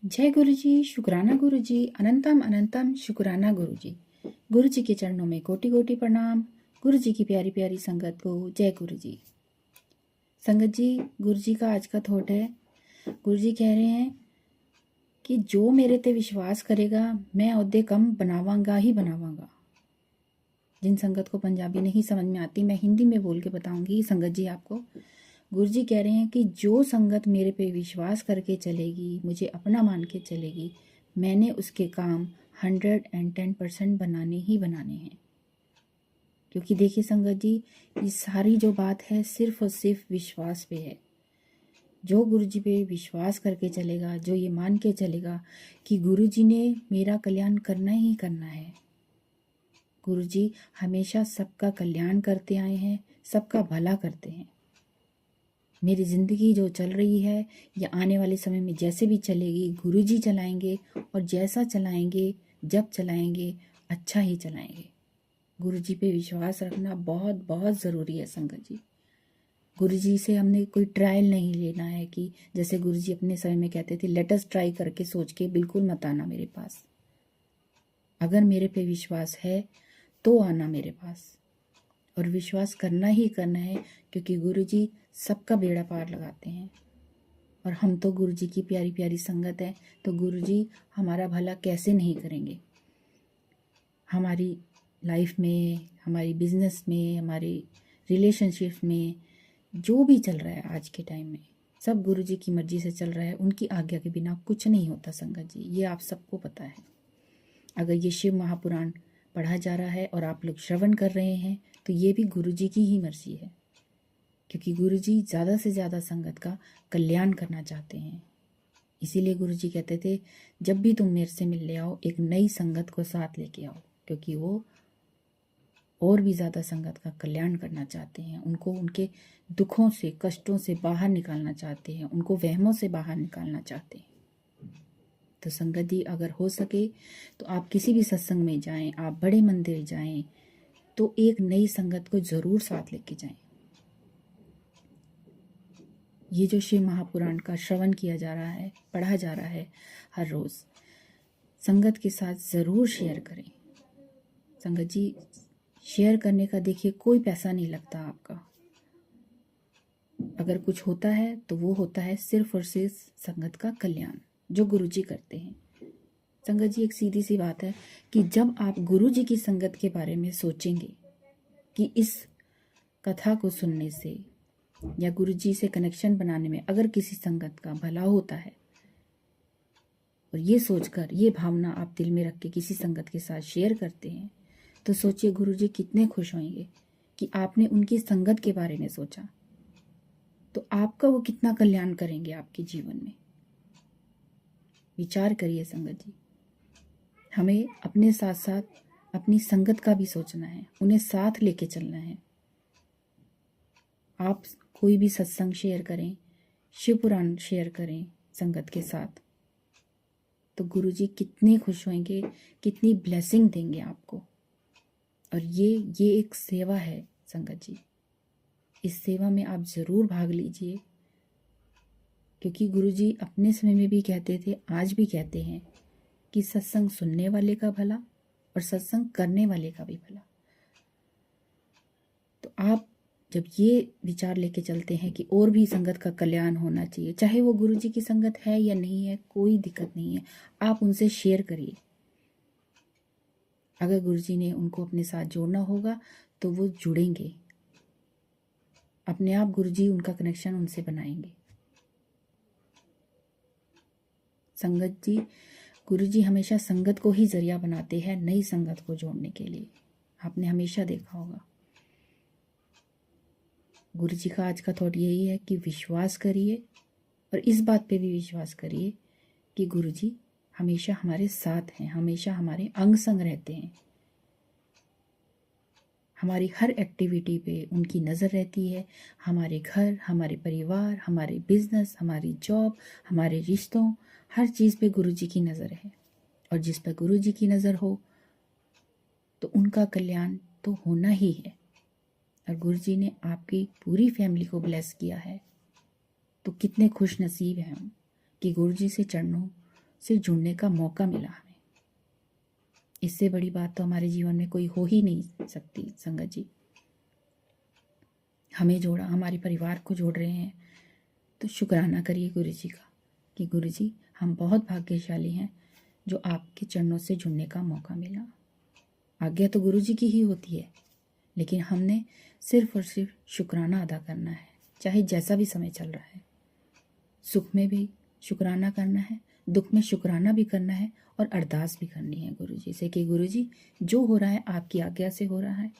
जय गुरु जी, शुक्राना गुरु जी, अनंतम अनंतम शुक्राना गुरु जी। गुरु जी के चरणों में कोटि कोटि प्रणाम। गुरु जी की प्यारी प्यारी संगत को जय गुरु जी। संगत जी, गुरु जी का आज का थॉट है। गुरु जी कह रहे हैं कि जो मेरे ते विश्वास करेगा मैं ओहदे कम बनावांगा ही बनावांगा। जिन संगत को पंजाबी नहीं समझ में आती मैं हिंदी में बोल के बताऊंगी संगत जी आपको। गुरु जी कह रहे हैं कि जो संगत मेरे पे विश्वास करके चलेगी, मुझे अपना मान के चलेगी, मैंने उसके काम 110% बनाने ही बनाने हैं। क्योंकि देखिए संगत जी, ये सारी जो बात है सिर्फ और सिर्फ विश्वास पे है। जो गुरु जी पे विश्वास करके चलेगा, जो ये मान के चलेगा कि गुरु जी ने मेरा कल्याण करना ही करना है। गुरु जी हमेशा सबका कल्याण करते आए हैं, सबका भला करते हैं। मेरी ज़िंदगी जो चल रही है या आने वाले समय में जैसे भी चलेगी, गुरु जी चलाएंगे और जैसा चलाएंगे, जब चलाएंगे, अच्छा ही चलाएंगे। गुरु जी पे विश्वास रखना बहुत बहुत ज़रूरी है संगत जी। गुरु जी से हमने कोई ट्रायल नहीं लेना है कि जैसे गुरु जी अपने समय में कहते थे, लेट अस ट्राई करके सोच के बिल्कुल मत आना मेरे पास। अगर मेरे पे विश्वास है तो आना मेरे पास, और विश्वास करना ही करना है, क्योंकि गुरु जी सबका बेड़ा पार लगाते हैं। और हम तो गुरु जी की प्यारी प्यारी संगत है, तो गुरु जी हमारा भला कैसे नहीं करेंगे। हमारी लाइफ में, हमारी बिजनेस में, हमारी रिलेशनशिप में जो भी चल रहा है आज के टाइम में, सब गुरु जी की मर्जी से चल रहा है। उनकी आज्ञा के बिना कुछ नहीं होता संगत जी, ये आप सबको पता है। अगर ये शिव महापुराण पढ़ा जा रहा है और आप लोग श्रवण कर रहे हैं तो ये भी गुरु जी की ही मर्जी है, क्योंकि गुरु जी ज़्यादा से ज़्यादा संगत का कल्याण करना चाहते हैं। इसीलिए गुरु जी कहते थे, जब भी तुम मेरे से मिलने आओ एक नई संगत को साथ लेके आओ, क्योंकि वो और भी ज़्यादा संगत का कल्याण करना चाहते हैं। उनको उनके दुखों से, कष्टों से बाहर निकालना चाहते हैं, उनको वहमों से बाहर निकालना चाहते हैं। तो संगत जी, अगर हो सके तो आप किसी भी सत्संग में जाएं, आप बड़े मंदिर जाएं, तो एक नई संगत को ज़रूर साथ लेके जाएं। ये जो शिव महापुराण का श्रवण किया जा रहा है, पढ़ा जा रहा है हर रोज़, संगत के साथ ज़रूर शेयर करें। संगत जी, शेयर करने का देखिए कोई पैसा नहीं लगता आपका। अगर कुछ होता है तो वो होता है सिर्फ और सिर्फ संगत का कल्याण, जो गुरु जी करते हैं। संगत जी, एक सीधी सी बात है कि जब आप गुरु जी की संगत के बारे में सोचेंगे कि इस कथा को सुनने से या गुरु जी से कनेक्शन बनाने में अगर किसी संगत का भला होता है, और ये सोचकर, ये भावना आप दिल में रख के किसी संगत के साथ शेयर करते हैं, तो सोचिए गुरु जी कितने खुश होंगे कि आपने उनकी संगत के बारे में सोचा। तो आपका वो कितना कल्याण करेंगे आपके जीवन में। विचार करिए संगत जी। हमें अपने साथ साथ अपनी संगत का भी सोचना है, उन्हें साथ लेके चलना है। आप कोई भी सत्संग शेयर करें, शिव पुराण शेयर करें संगत के साथ, तो गुरु जी कितने खुश होंगे, कितनी ब्लेसिंग देंगे आपको। और ये एक सेवा है संगत जी, इस सेवा में आप ज़रूर भाग लीजिए। क्योंकि गुरु जी अपने समय में भी कहते थे, आज भी कहते हैं कि सत्संग सुनने वाले का भला और सत्संग करने वाले का भी भला। तो आप जब ये विचार लेके चलते हैं कि और भी संगत का कल्याण होना चाहिए, चाहे वो गुरु जी की संगत है या नहीं है, कोई दिक्कत नहीं है, आप उनसे शेयर करिए। अगर गुरु जी ने उनको अपने साथ जोड़ना होगा तो वो जुड़ेंगे, अपने आप गुरु जी उनका कनेक्शन उनसे बनाएंगे। संगत जी, गुरु जी हमेशा संगत को ही जरिया बनाते हैं नई संगत को जोड़ने के लिए। आपने हमेशा देखा होगा। गुरु जी का आज का थॉट यही है कि विश्वास करिए, और इस बात पे भी विश्वास करिए कि गुरु जी हमेशा हमारे साथ हैं, हमेशा हमारे अंग संग रहते हैं। हमारी हर एक्टिविटी पे उनकी नज़र रहती है। हमारे घर, हमारे परिवार, हमारे बिजनेस, हमारी जॉब, हमारे रिश्तों, हर चीज़ पे गुरु जी की नज़र है। और जिस पर गुरु जी की नज़र हो तो उनका कल्याण तो होना ही है। और गुरु जी ने आपकी पूरी फैमिली को ब्लेस किया है, तो कितने खुश नसीब हैं हम कि गुरु जी से चरणों से जुड़ने का मौका मिला हमें। इससे बड़ी बात तो हमारे जीवन में कोई हो ही नहीं सकती संगत जी। हमें जोड़ा, हमारे परिवार को जोड़ रहे हैं, तो शुक्राना करिए गुरु जी का कि गुरु जी हम बहुत भाग्यशाली हैं जो आपके चरणों से जुड़ने का मौका मिला। आज्ञा तो गुरु जी की ही होती है, लेकिन हमने सिर्फ और सिर्फ शुक्राना अदा करना है, चाहे जैसा भी समय चल रहा है। सुख में भी शुक्राना करना है, दुख में शुक्राना भी करना है और अरदास भी करनी है गुरु जी से कि गुरु जी जो हो रहा है आपकी आज्ञा से हो रहा है,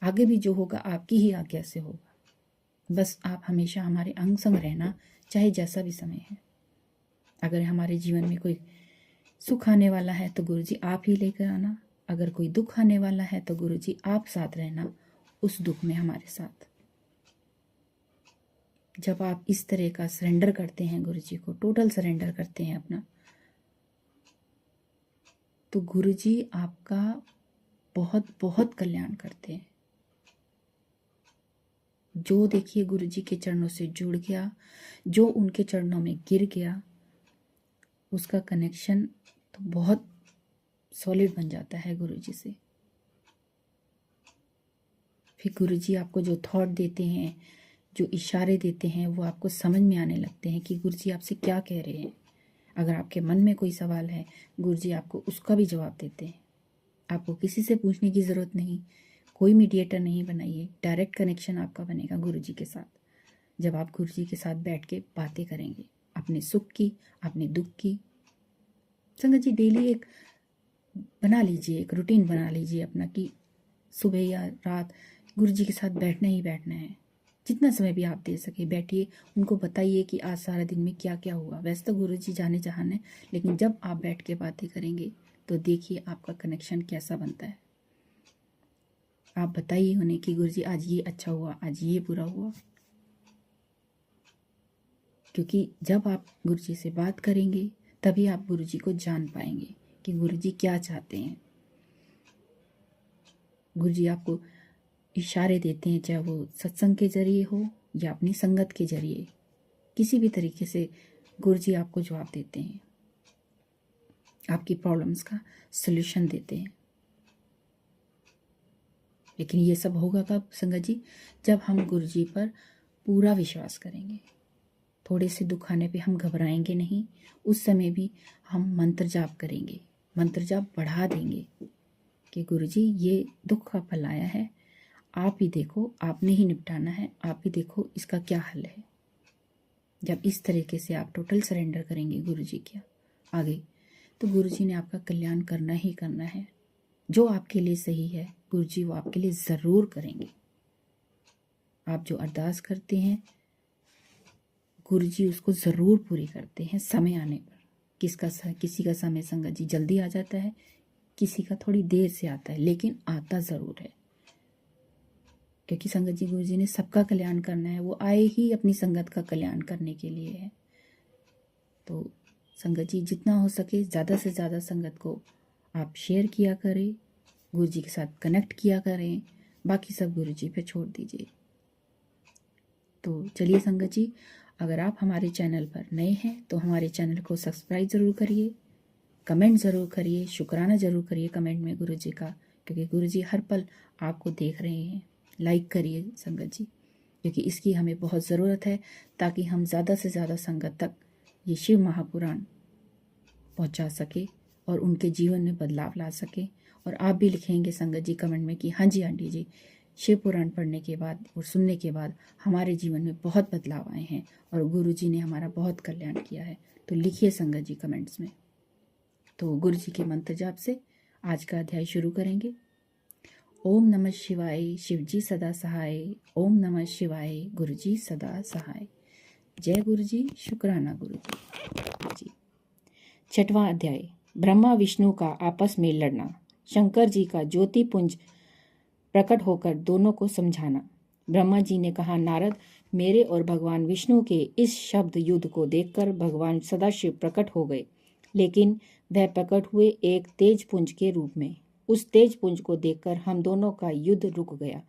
आगे भी जो होगा आपकी ही आज्ञा से होगा। बस आप हमेशा हमारे अंग संग रहना, चाहे जैसा भी समय है। अगर हमारे जीवन में कोई सुख आने वाला है तो गुरु जी आप ही लेकर आना, अगर कोई दुख आने वाला है तो गुरु जी आप साथ रहना उस दुख में हमारे साथ। जब आप इस तरह का सरेंडर करते हैं गुरु जी को, टोटल सरेंडर करते हैं अपना, तो गुरु जी आपका बहुत बहुत कल्याण करते हैं। जो देखिए गुरु जी के चरणों से जुड़ गया, जो उनके चरणों में गिर गया, उसका कनेक्शन तो बहुत सॉलिड बन जाता है गुरु जी से। फिर गुरु जी आपको जो थॉट देते हैं, जो इशारे देते हैं, वो आपको समझ में आने लगते हैं कि गुरु जी आपसे क्या कह रहे हैं। अगर आपके मन में कोई सवाल है, गुरु जी आपको उसका भी जवाब देते हैं। आपको किसी से पूछने की ज़रूरत नहीं, कोई मीडिएटर नहीं बनाइए, डायरेक्ट कनेक्शन आपका बनेगा गुरु जी के साथ। जब आप गुरु जी के साथ बैठ के बातें करेंगे अपने सुख की, अपने दुख की। संगत जी डेली एक बना लीजिए, एक रूटीन बना लीजिए अपना कि सुबह या रात गुरु जी के साथ बैठना ही बैठना है। जितना समय भी आप दे सके बैठिए, उनको बताइए कि आज सारा दिन में क्या क्या हुआ। वैसे तो गुरु जी जाने जहान है, लेकिन जब आप बैठ के बातें करेंगे तो देखिए आपका कनेक्शन कैसा बनता है। आप बताइए उन्हें कि गुरु जी आज ये अच्छा हुआ, आज ये बुरा हुआ। क्योंकि जब आप गुरु जी से बात करेंगे तभी आप गुरु जी को जान पाएंगे कि गुरु जी क्या चाहते हैं। गुरु जी आपको इशारे देते हैं, चाहे वो सत्संग के जरिए हो या अपनी संगत के जरिए, किसी भी तरीके से गुरु जी आपको जवाब देते हैं, आपकी प्रॉब्लम्स का सलूशन देते हैं। लेकिन ये सब होगा कब संगत जी? जब हम गुरु जी पर पूरा विश्वास करेंगे। थोड़े से दुख आने पे हम घबराएंगे नहीं, उस समय भी हम मंत्र जाप करेंगे, मंत्र जाप बढ़ा देंगे कि गुरु जी ये दुख का फल आया है, आप ही देखो, आपने ही निपटाना है, आप ही देखो इसका क्या हल है। जब इस तरीके से आप टोटल सरेंडर करेंगे गुरु जी के आगे, तो गुरु जी ने आपका कल्याण करना ही करना है। जो आपके लिए सही है गुरु जी वो आपके लिए ज़रूर करेंगे। आप जो अरदास करते हैं गुरु जी उसको ज़रूर पूरी करते हैं समय आने पर। किसी का समय संगत जी जल्दी आ जाता है, किसी का थोड़ी देर से आता है, लेकिन आता ज़रूर है। क्योंकि संगत जी गुरु जी ने सबका कल्याण करना है, वो आए ही अपनी संगत का कल्याण करने के लिए है। तो संगत जी जितना हो सके ज़्यादा से ज़्यादा संगत को आप शेयर किया करें, गुरु जी के साथ कनेक्ट किया करें, बाकी सब गुरु जी पे छोड़ दीजिए। तो चलिए संगत जी, अगर आप हमारे चैनल पर नए हैं तो हमारे चैनल को सब्सक्राइब ज़रूर करिए, कमेंट ज़रूर करिए, शुक्राना ज़रूर करिए कमेंट में गुरु जी का, क्योंकि गुरु जी हर पल आपको देख रहे हैं। लाइक करिए संगत जी, क्योंकि इसकी हमें बहुत ज़रूरत है ताकि हम ज़्यादा से ज़्यादा संगत तक ये शिव महापुराण पहुंचा सके और उनके जीवन में बदलाव ला सके। और आप भी लिखेंगे संगत जी कमेंट में कि हाँ जी आंटी जी, शिव पुराण पढ़ने के बाद और सुनने के बाद हमारे जीवन में बहुत बदलाव आए हैं और गुरु जी ने हमारा बहुत कल्याण किया है। तो लिखिए संगत जी कमेंट्स में। तो गुरु जी के मंत्र जाप से आज का अध्याय शुरू करेंगे। ओम नमः शिवाय, शिव जी सदा सहाय। ओम नमः शिवाय, गुरु जी सदा सहाय। जय गुरु जी, शुक्राना गुरु जी। छठवां अध्याय, ब्रह्मा विष्णु का आपस में लड़ना। शंकर जी का ज्योति पुंज प्रकट होकर दोनों को समझाना। ब्रह्मा जी ने कहा, नारद, मेरे और भगवान विष्णु के इस शब्द युद्ध को देखकर भगवान सदाशिव प्रकट हो गए, लेकिन वह प्रकट हुए एक तेज पुंज के रूप में। उस तेज पुंज को देखकर हम दोनों का युद्ध रुक गया।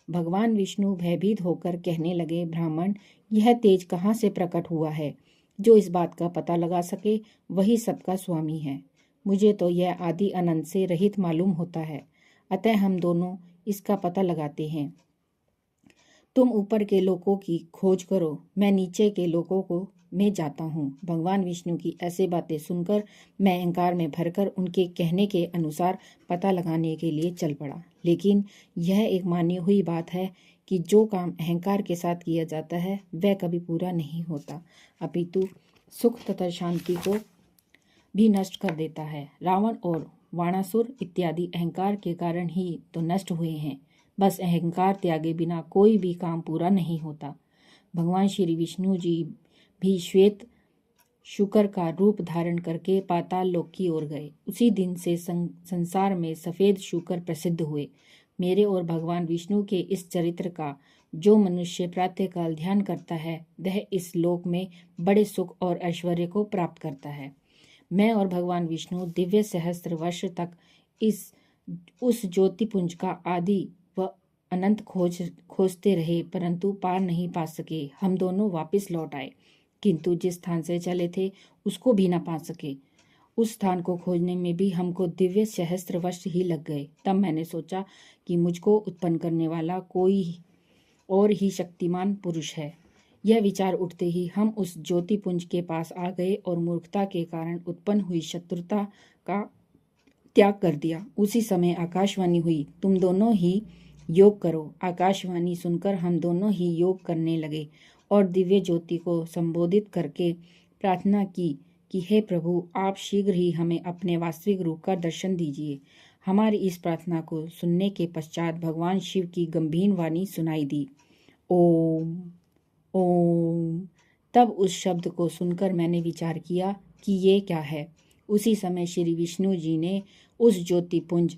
भगवान विष्णु भयभीत होकर कहने लगे, ब्राह्मण, यह तेज कहाँ से प्रकट हुआ है? जो इस बात का पता लगा सके वही सबका स्वामी है। मुझे तो यह आदि अनंत से रहित मालूम होता है, अतः हम दोनों इसका पता लगाते हैं। तुम ऊपर के लोकों की खोज करो, मैं नीचे के लोकों को में जाता हूँ। भगवान विष्णु की ऐसे बातें सुनकर मैं अहंकार में भरकर उनके कहने के अनुसार पता लगाने के लिए चल पड़ा। लेकिन यह एक मानी हुई बात है कि जो काम अहंकार के साथ किया जाता है वह कभी पूरा नहीं होता, अपितु सुख तथा शांति को भी नष्ट कर देता है। रावण और वाणासुर इत्यादि अहंकार के कारण ही तो नष्ट हुए हैं। बस अहंकार त्यागे बिना कोई भी काम पूरा नहीं होता। भगवान श्री विष्णु जी भी श्वेत शुकर का रूप धारण करके पाताल लोक की ओर गए। उसी दिन से संसार में सफेद शुकर प्रसिद्ध हुए। मेरे और भगवान विष्णु के इस चरित्र का जो मनुष्य प्रातःकाल ध्यान करता है वह इस लोक में बड़े सुख और ऐश्वर्य को प्राप्त करता है। मैं और भगवान विष्णु दिव्य सहस्त्र वर्ष तक उस ज्योतिपुंज का आदि व अनंत खोजते रहे, परंतु पार नहीं पा सके। हम दोनों वापस लौट आए, किंतु जिस स्थान से चले थे उसको भी न पा सके। उस स्थान को खोजने में भी हमको दिव्य सहस्त्र वर्ष ही लग गए। तब मैंने सोचा कि मुझको उत्पन्न करने वाला कोई और ही शक्तिमान पुरुष है। यह विचार उठते ही हम उस ज्योतिपुंज के पास आ गए और मूर्खता के कारण उत्पन्न हुई शत्रुता का त्याग कर दिया। उसी समय आकाशवाणी हुई, तुम दोनों ही योग करो। आकाशवाणी सुनकर हम दोनों ही योग करने लगे और दिव्य ज्योति को संबोधित करके प्रार्थना की कि हे प्रभु, आप शीघ्र ही हमें अपने वास्तविक रूप का दर्शन दीजिए। हमारी इस प्रार्थना को सुनने के पश्चात भगवान शिव की गंभीर वाणी सुनाई दी, ओम ओम। तब उस शब्द को सुनकर मैंने विचार किया कि ये क्या है। उसी समय श्री विष्णु जी ने उस ज्योतिपुंज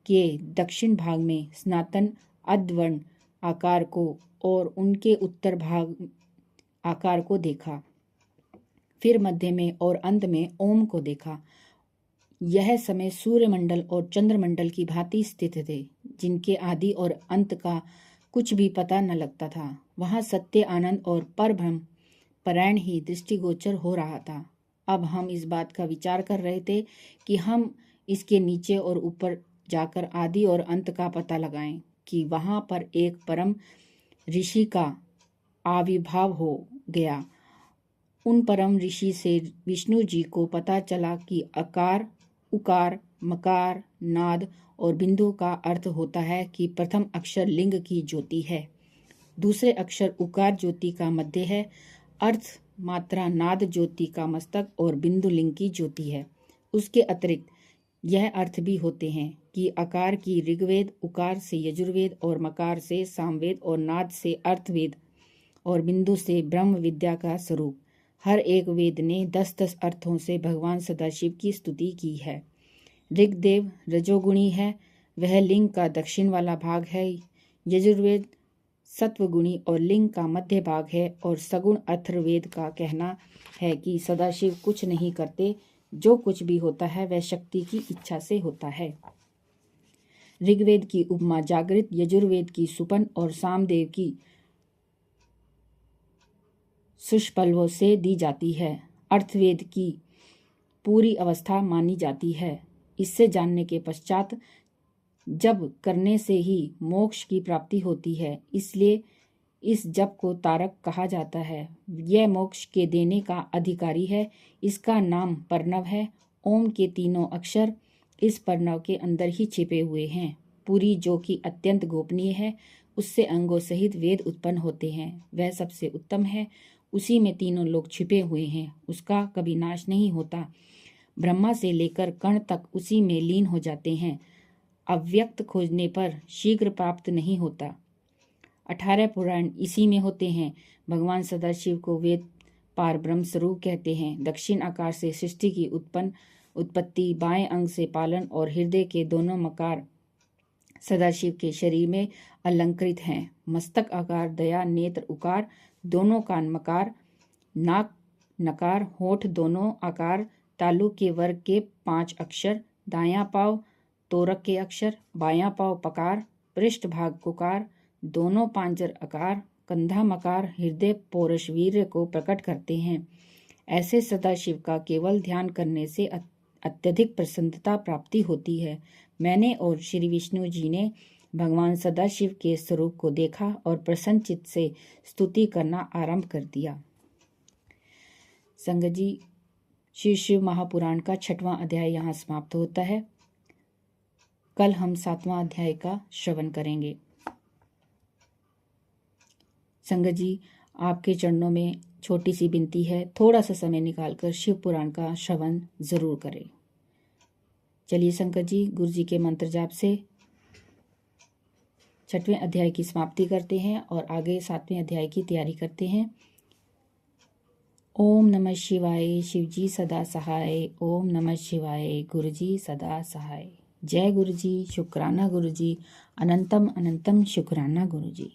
के दक्षिण भाग में सनातन अद्वर्ण आकार को और उनके उत्तर भाग आकार को देखा, फिर मध्य में और अंत में ओम को देखा। यह समय सूर्यमंडल और चंद्रमंडल की भांति स्थित थे, जिनके आदि और अंत का कुछ भी पता न लगता था। वहां सत्य, आनंद और परब्रह्म परायण ही दृष्टिगोचर हो रहा था। अब हम इस बात का विचार कर रहे थे कि हम इसके नीचे और ऊपर जाकर आदि और अंत का पता लगाएं कि वहां पर एक परम ऋषि का आविर्भाव हो गया। उन परम ऋषि से विष्णु जी को पता चला कि अकार, उकार, मकार, नाद और बिंदु का अर्थ होता है कि प्रथम अक्षर लिंग की ज्योति है, दूसरे अक्षर उकार ज्योति का मध्य है, अर्थ मात्रा नाद ज्योति का मस्तक और बिंदु लिंग की ज्योति है। उसके अतिरिक्त यह अर्थ भी होते हैं कि अकार की ऋग्वेद, उकार से यजुर्वेद और मकार से सामवेद और नाद से अर्थवेद और बिंदु से ब्रह्म विद्या का स्वरूप। हर एक वेद ने 10-10 अर्थों से भगवान सदाशिव की स्तुति की है। ऋग्वेद रजोगुणी है, वह लिंग का दक्षिण वाला भाग है। यजुर्वेद सत्वगुणी और लिंग का मध्य भाग है। और सगुण अथर्ववेद का कहना है कि सदाशिव कुछ नहीं करते, जो कुछ भी होता है वह शक्ति की इच्छा से होता है। ऋग्वेद की उपमा जागृत, यजुर्वेद की सुपन और सामदेव की सुष्पलवों से दी जाती है। अर्थवेद की पूरी अवस्था मानी जाती है। इससे जानने के पश्चात जप करने से ही मोक्ष की प्राप्ति होती है, इसलिए इस जप को तारक कहा जाता है। यह मोक्ष के देने का अधिकारी है। इसका नाम प्रणव है। ओम के तीनों अक्षर इस प्रणव के अंदर ही छिपे हुए हैं। पूरी जो कि अत्यंत गोपनीय है, उससे अंगों सहित वेद उत्पन्न होते हैं। वह सबसे उत्तम है, उसी में तीनों लोग छिपे हुए हैं। उसका कभी नाश नहीं होता। ब्रह्मा से लेकर कण तक उसी में लीन हो जाते हैं। अव्यक्त खोजने पर शीघ्र प्राप्त नहीं होता। 18 पुराण इसी में होते हैं। भगवान सदाशिव को वेद पार ब्रह्म स्वरूप कहते हैं। दक्षिण आकार से सृष्टि की उत्पत्ति, बाएं अंग से पालन और हृदय के दोनों मकार सदाशिव के शरीर में अलंकृत हैं। मस्तक आकार, दया, नेत्र उकार, दोनों कान मकार, नाक नकार, होठ दोनों आकार, तालु के वर्ग के 5 अक्षर, दायां पांव तोरक के अक्षर, बायां पांव पकार, पृष्ठ भाग कुकार, दोनों पांजर आकार, कंधा मकार, हृदय पौरुष वीर्य को प्रकट करते हैं। ऐसे सदाशिव का केवल ध्यान करने से अत्यधिक प्रसन्नता प्राप्ति होती है। मैंने और श्री विष्णु जी ने भगवान सदाशिव के स्वरूप को देखा और प्रसन्न चित्त से स्तुति करना आरंभ कर दिया। संगत जी, श्री शिव महापुराण का 6वां अध्याय यहाँ समाप्त होता है। कल हम 7वां अध्याय का श्रवण करेंगे। संगत जी, आपके चरणों में छोटी सी विनती है, थोड़ा सा समय निकालकर शिव पुराण का श्रवण जरूर करें। चलिए संगत जी, गुरु जी के मंत्र जाप से 6वें अध्याय की समाप्ति करते हैं और आगे 7वें अध्याय की तैयारी करते हैं। ओम नमः शिवाय, शिव जी सदा सहाय। ओम नमः शिवाय, गुरु जी सदा सहाय। जय गुरु जी, शुक्राना गुरु जी, अनंतम अनंतम शुक्राना गुरु जी।